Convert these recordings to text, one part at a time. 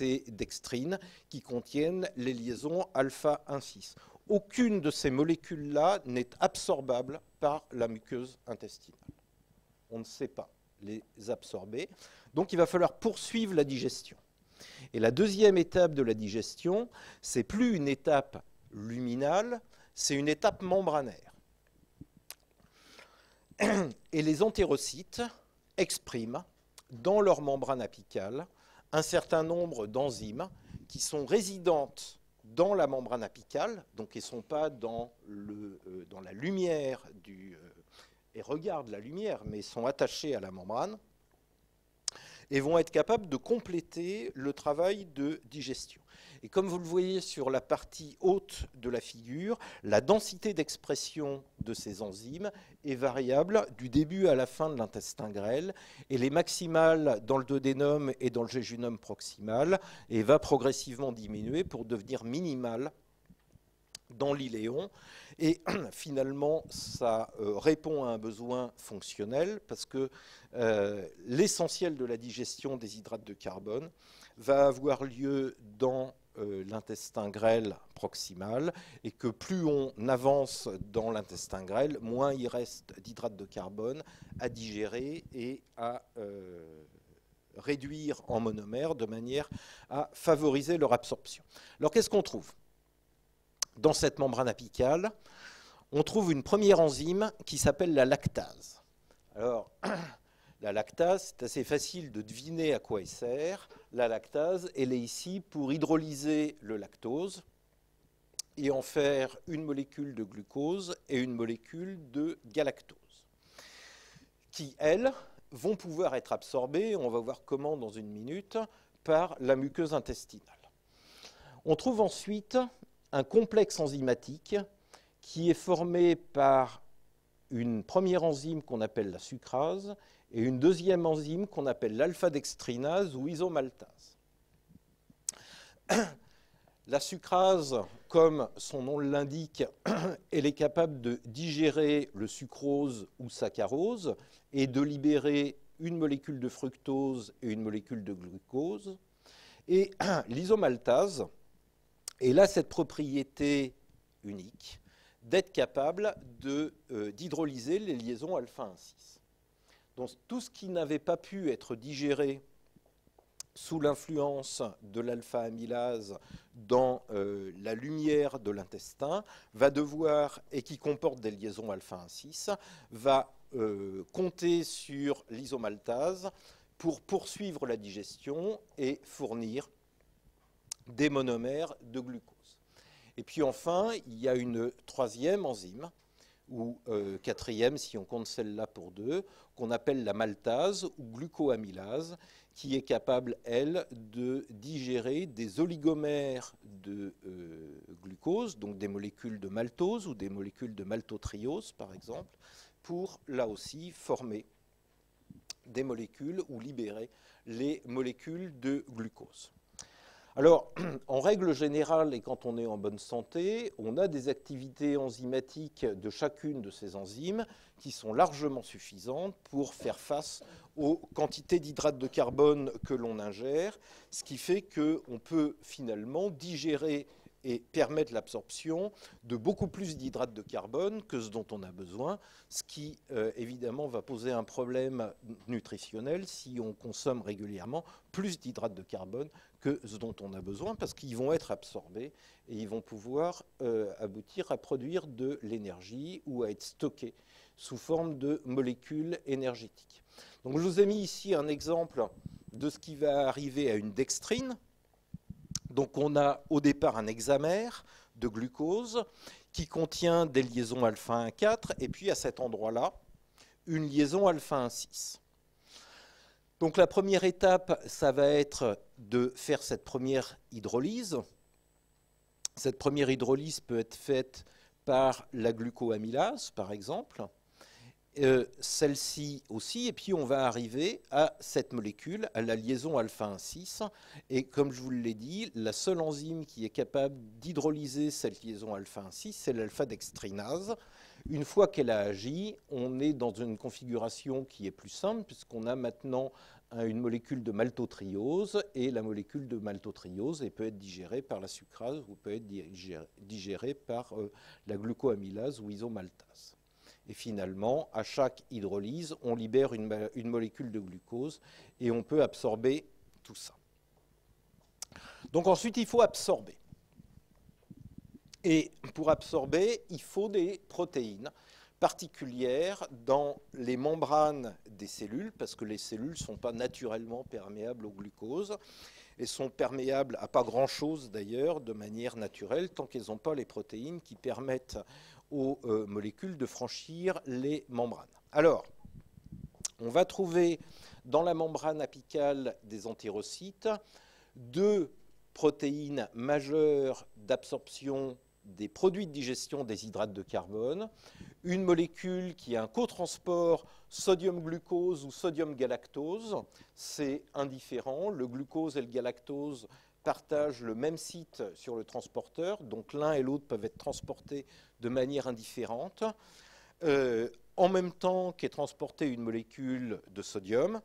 ces dextrines qui contiennent les liaisons alpha-1,6. Aucune de ces molécules-là n'est absorbable par la muqueuse intestinale. On ne sait pas les absorber. Donc il va falloir poursuivre la digestion. Et la deuxième étape de la digestion, c'est plus une étape luminale, c'est une étape membranaire. Et les entérocytes expriment dans leur membrane apicale un certain nombre d'enzymes qui sont résidentes dans la membrane apicale, donc qui ne sont pas dans la lumière et regardent la lumière, mais sont attachés à la membrane, et vont être capables de compléter le travail de digestion. Et comme vous le voyez sur la partie haute de la figure, la densité d'expression de ces enzymes est variable du début à la fin de l'intestin grêle, et les maximales dans le duodénum et dans le jéjunum proximal, et va progressivement diminuer pour devenir minimale dans l'iléon. Et finalement, ça répond à un besoin fonctionnel parce que l'essentiel de la digestion des hydrates de carbone va avoir lieu dans l'intestin grêle proximal, et que plus on avance dans l'intestin grêle, moins il reste d'hydrates de carbone à digérer et à réduire en monomères de manière à favoriser leur absorption. Alors qu'est-ce qu'on trouve ? Dans cette membrane apicale, on trouve une première enzyme qui s'appelle la lactase. Alors, la lactase, c'est assez facile de deviner à quoi elle sert. La lactase, elle est ici pour hydrolyser le lactose et en faire une molécule de glucose et une molécule de galactose, qui, elles, vont pouvoir être absorbées, on va voir comment dans une minute, par la muqueuse intestinale. On trouve ensuite un complexe enzymatique qui est formé par une première enzyme qu'on appelle la sucrase et une deuxième enzyme qu'on appelle l'alpha-dextrinase ou isomaltase. La sucrase, comme son nom l'indique, elle est capable de digérer le sucrose ou saccharose et de libérer une molécule de fructose et une molécule de glucose. Et l'isomaltase, elle a cette propriété unique d'être capable d'hydrolyser les liaisons alpha-1,6. Donc tout ce qui n'avait pas pu être digéré sous l'influence de l'alpha-amylase dans la lumière de l'intestin va devoir, et qui comporte des liaisons alpha-1,6, va compter sur l'isomaltase pour poursuivre la digestion et fournir des monomères de glucose. Et puis enfin, il y a une troisième enzyme, ou quatrième si on compte celle-là pour deux, qu'on appelle la maltase ou glucoamylase, qui est capable, elle, de digérer des oligomères de glucose, donc des molécules de maltose ou des molécules de maltotriose, par exemple, pour, là aussi, former des molécules ou libérer les molécules de glucose. Alors, en règle générale, et quand on est en bonne santé, on a des activités enzymatiques de chacune de ces enzymes qui sont largement suffisantes pour faire face aux quantités d'hydrates de carbone que l'on ingère, ce qui fait qu'on peut finalement digérer et permettre l'absorption de beaucoup plus d'hydrates de carbone que ce dont on a besoin, ce qui évidemment va poser un problème nutritionnel si on consomme régulièrement plus d'hydrates de carbone que ce dont on a besoin, parce qu'ils vont être absorbés et ils vont pouvoir aboutir à produire de l'énergie ou à être stockés sous forme de molécules énergétiques. Donc je vous ai mis ici un exemple de ce qui va arriver à une dextrine. Donc on a au départ un hexamère de glucose qui contient des liaisons alpha-1,4 et puis à cet endroit-là, une liaison alpha-1,6. Donc la première étape, ça va être de faire cette première hydrolyse. Cette première hydrolyse peut être faite par la glucoamylase, par exemple. Celle-ci aussi, et puis on va arriver à cette molécule, à la liaison alpha-1,6, et comme je vous l'ai dit, la seule enzyme qui est capable d'hydrolyser cette liaison alpha-1,6, c'est l'alpha-dextrinase, Une fois qu'elle a agi, on est dans une configuration qui est plus simple, puisqu'on a maintenant une molécule de maltotriose, et la molécule de maltotriose peut être digérée par la sucrase ou peut être digérée par la glucoamylase ou isomaltase. Et finalement, à chaque hydrolyse, on libère une molécule de glucose et on peut absorber tout ça. Donc ensuite, il faut absorber. Et pour absorber, il faut des protéines particulières dans les membranes des cellules, parce que les cellules ne sont pas naturellement perméables au glucose, et sont perméables à pas grand-chose d'ailleurs, de manière naturelle, tant qu'elles n'ont pas les protéines qui permettent aux molécules de franchir les membranes. Alors, on va trouver dans la membrane apicale des entérocytes deux protéines majeures d'absorption des produits de digestion des hydrates de carbone, une molécule qui a un cotransport sodium-glucose ou sodium-galactose, c'est indifférent, le glucose et le galactose partagent le même site sur le transporteur, donc l'un et l'autre peuvent être transportés de manière indifférente, en même temps qu'est transportée une molécule de sodium,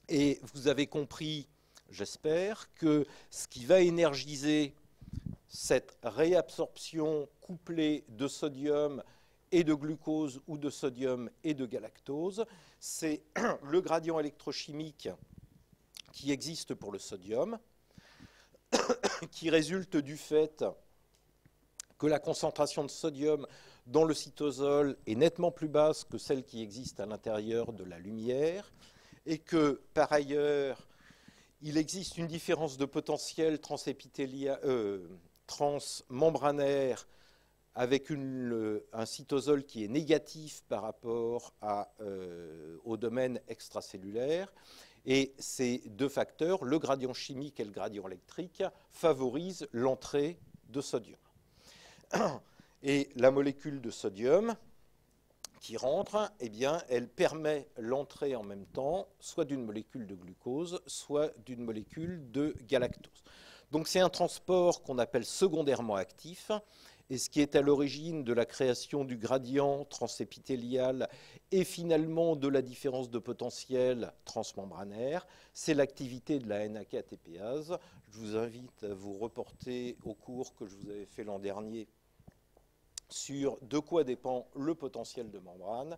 et vous avez compris, j'espère, que ce qui va énergiser cette réabsorption couplée de sodium et de glucose ou de sodium et de galactose, c'est le gradient électrochimique qui existe pour le sodium, qui résulte du fait que la concentration de sodium dans le cytosol est nettement plus basse que celle qui existe à l'intérieur de la lumière, et que, par ailleurs, il existe une différence de potentiel transmembranaire avec un cytosol qui est négatif par rapport au domaine extracellulaire. Et ces deux facteurs, le gradient chimique et le gradient électrique, favorisent l'entrée de sodium. Et la molécule de sodium qui rentre, eh bien, elle permet l'entrée en même temps, soit d'une molécule de glucose, soit d'une molécule de galactose. Donc c'est un transport qu'on appelle secondairement actif, et ce qui est à l'origine de la création du gradient transépithélial et finalement de la différence de potentiel transmembranaire, c'est l'activité de la NAK-ATPase. Je vous invite à vous reporter au cours que je vous avais fait l'an dernier sur de quoi dépend le potentiel de membrane,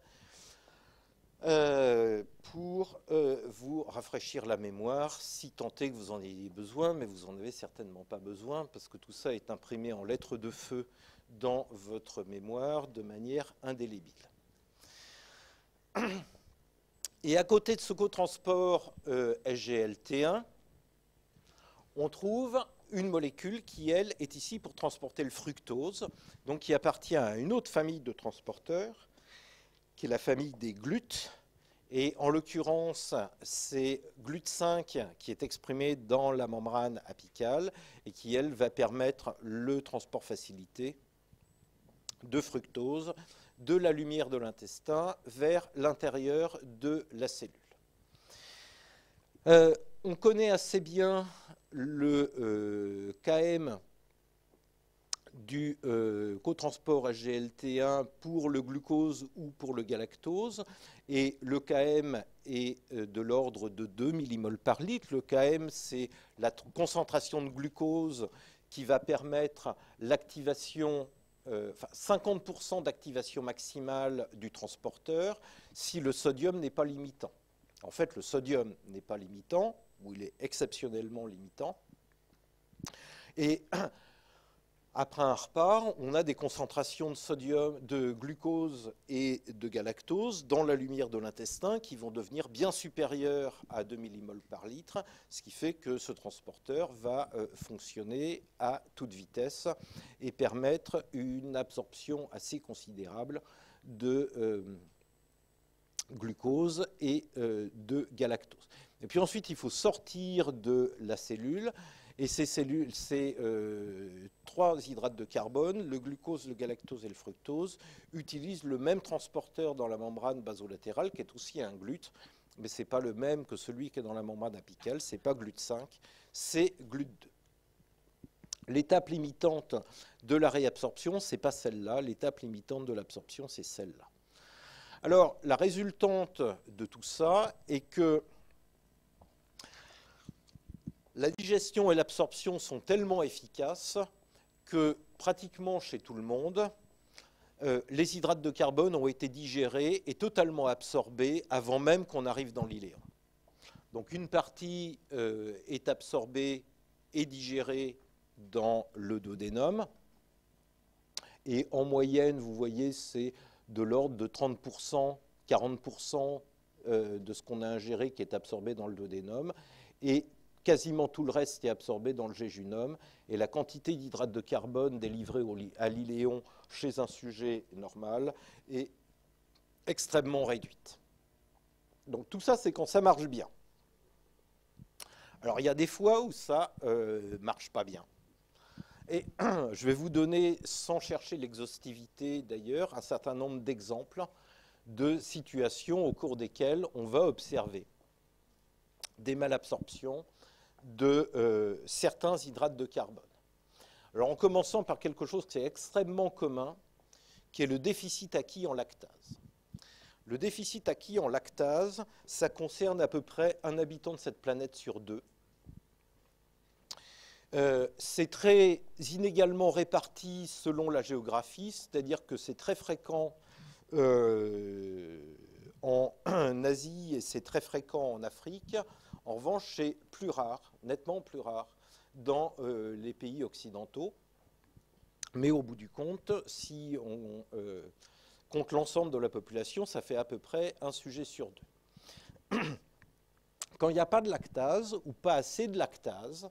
pour vous rafraîchir la mémoire, si tant est que vous en ayez besoin, mais vous n'en avez certainement pas besoin, parce que tout ça est imprimé en lettres de feu dans votre mémoire de manière indélébile. Et à côté de ce cotransport SGLT1, on trouve une molécule qui, elle, est ici pour transporter le fructose, donc qui appartient à une autre famille de transporteurs, qui est la famille des glutes. Et en l'occurrence, c'est GLUT5 qui est exprimé dans la membrane apicale et qui, elle, va permettre le transport facilité de fructose de la lumière de l'intestin vers l'intérieur de la cellule. On connaît assez bien le KM du cotransport SGLT1 pour le glucose ou pour le galactose, et le KM est de l'ordre de 2 millimoles par litre. Le KM, c'est la concentration de glucose qui va permettre l'activation, 50% d'activation maximale du transporteur si le sodium n'est pas limitant. En fait, le sodium n'est pas limitant, ou il est exceptionnellement limitant. Et après un repas, on a des concentrations de sodium, de glucose et de galactose dans la lumière de l'intestin qui vont devenir bien supérieures à 2 millimoles par litre, ce qui fait que ce transporteur va fonctionner à toute vitesse et permettre une absorption assez considérable de glucose et de galactose. Et puis ensuite, il faut sortir de la cellule. Et ces cellules, ces 3 hydrates de carbone, le glucose, le galactose et le fructose, utilisent le même transporteur dans la membrane basolatérale, qui est aussi un GLUT, mais ce n'est pas le même que celui qui est dans la membrane apicale, ce n'est pas GLUT5, c'est GLUT2. L'étape limitante de la réabsorption, ce n'est pas celle-là. L'étape limitante de l'absorption, c'est celle-là. Alors, la résultante de tout ça est que la digestion et l'absorption sont tellement efficaces que pratiquement chez tout le monde, les hydrates de carbone ont été digérés et totalement absorbés avant même qu'on arrive dans l'iléon. Donc une partie est absorbée et digérée dans le duodénum. Et en moyenne, vous voyez, c'est de l'ordre de 30%, 40% de ce qu'on a ingéré qui est absorbé dans le duodénum. Et quasiment tout le reste est absorbé dans le jéjunum. Et la quantité d'hydrate de carbone délivrée à l'iléon chez un sujet normal est extrêmement réduite. Donc tout ça, c'est quand ça marche bien. Alors il y a des fois où ça ne marche pas bien. Et je vais vous donner, sans chercher l'exhaustivité d'ailleurs, un certain nombre d'exemples de situations au cours desquelles on va observer des malabsorptions de certains hydrates de carbone. Alors en commençant par quelque chose qui est extrêmement commun, qui est le déficit acquis en lactase. Le déficit acquis en lactase, ça concerne à peu près un habitant de cette planète sur 2. C'est très inégalement réparti selon la géographie, c'est-à-dire que c'est très fréquent en Asie et c'est très fréquent en Afrique. En revanche, c'est plus rare, nettement plus rare, dans les pays occidentaux. Mais au bout du compte, si on compte l'ensemble de la population, ça fait à peu près un sujet sur 2. Quand il n'y a pas de lactase ou pas assez de lactase,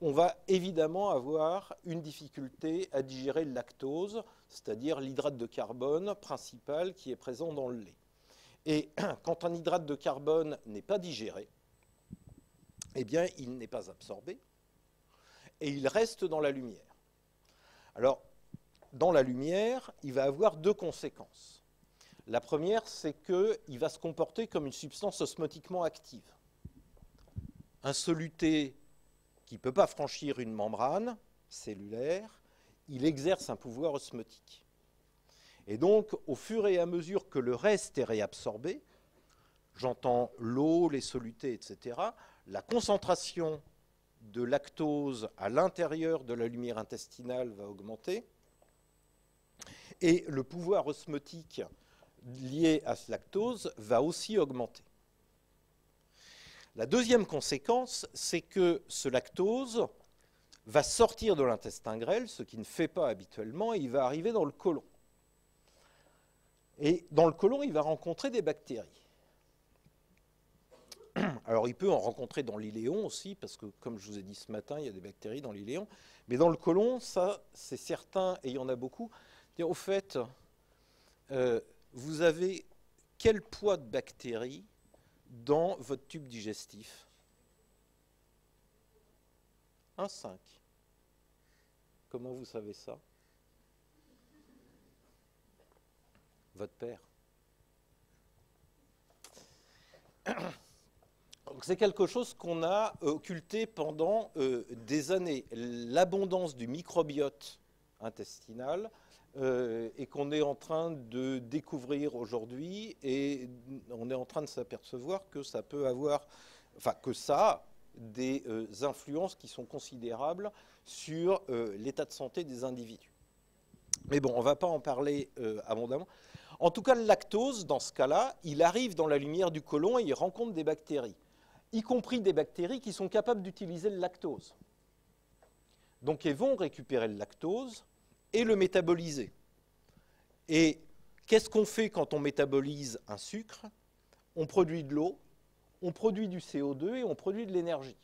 on va évidemment avoir une difficulté à digérer le lactose, c'est-à-dire l'hydrate de carbone principal qui est présent dans le lait. Et quand un hydrate de carbone n'est pas digéré, eh bien, il n'est pas absorbé et il reste dans la lumière. Alors, dans la lumière, il va avoir 2 conséquences. La première, c'est qu'il va se comporter comme une substance osmotiquement active. Un soluté qui ne peut pas franchir une membrane cellulaire, il exerce un pouvoir osmotique. Et donc, au fur et à mesure que le reste est réabsorbé, j'entends l'eau, les solutés, etc., la concentration de lactose à l'intérieur de la lumière intestinale va augmenter et le pouvoir osmotique lié à ce lactose va aussi augmenter. La deuxième conséquence, c'est que ce lactose va sortir de l'intestin grêle, ce qu'il ne fait pas habituellement, et il va arriver dans le côlon. Et dans le côlon, il va rencontrer des bactéries. Alors, il peut en rencontrer dans l'iléon aussi, parce que, comme je vous ai dit ce matin, il y a des bactéries dans l'iléon. Mais dans le côlon, ça, c'est certain, et il y en a beaucoup. Au fait, vous avez quel poids de bactéries dans votre tube digestif? 1,5. Comment vous savez ça? Votre père. C'est quelque chose qu'on a occulté pendant des années. L'abondance du microbiote intestinal et qu'on est en train de découvrir aujourd'hui, et on est en train de s'apercevoir que ça peut avoir, enfin que ça a des influences qui sont considérables sur l'état de santé des individus. Mais bon, on ne va pas en parler abondamment. En tout cas, le lactose, dans ce cas-là, il arrive dans la lumière du côlon et il rencontre des bactéries, y compris des bactéries qui sont capables d'utiliser le lactose. Donc, elles vont récupérer le lactose et le métaboliser. Et qu'est-ce qu'on fait quand on métabolise un sucre? On produit de l'eau, on produit du CO2 et on produit de l'énergie.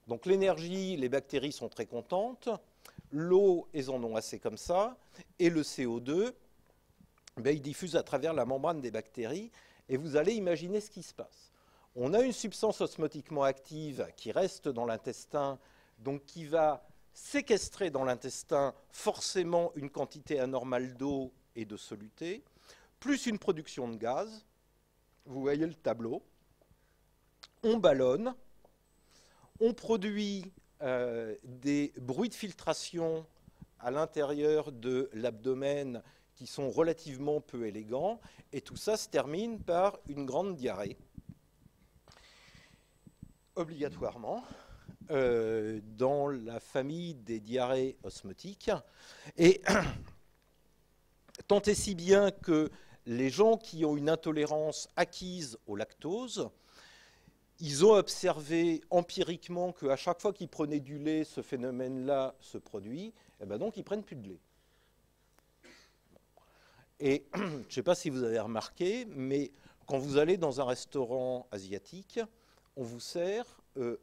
Donc l'énergie, les bactéries sont très contentes, l'eau, elles en ont assez comme ça, et le CO2, il diffuse à travers la membrane des bactéries, et vous allez imaginer ce qui se passe. On a une substance osmotiquement active qui reste dans l'intestin, donc qui va séquestrer dans l'intestin forcément une quantité anormale d'eau et de soluté, plus une production de gaz. Vous voyez le tableau. On ballonne, on produit des bruits de filtration à l'intérieur de l'abdomen qui sont relativement peu élégants, et tout ça se termine par une grande diarrhée, obligatoirement, dans la famille des diarrhées osmotiques, et tant et si bien que les gens qui ont une intolérance acquise au lactose, ils ont observé empiriquement qu'à chaque fois qu'ils prenaient du lait, ce phénomène-là se produit, et ben donc ils ne prennent plus de lait. Et je ne sais pas si vous avez remarqué, mais quand vous allez dans un restaurant asiatique, on vous sert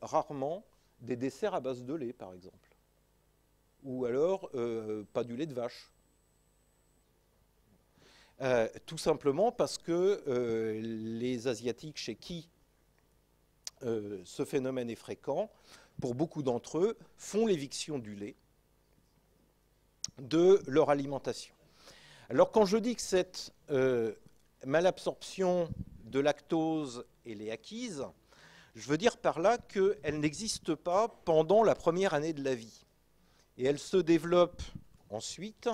rarement des desserts à base de lait, par exemple. Ou alors, pas du lait de vache. Tout simplement parce que les Asiatiques chez qui ce phénomène est fréquent, pour beaucoup d'entre eux, font l'éviction du lait de leur alimentation. Alors quand je dis que cette malabsorption de lactose elle est acquise, je veux dire par là qu'elle n'existe pas pendant la première année de la vie. Et elle se développe ensuite.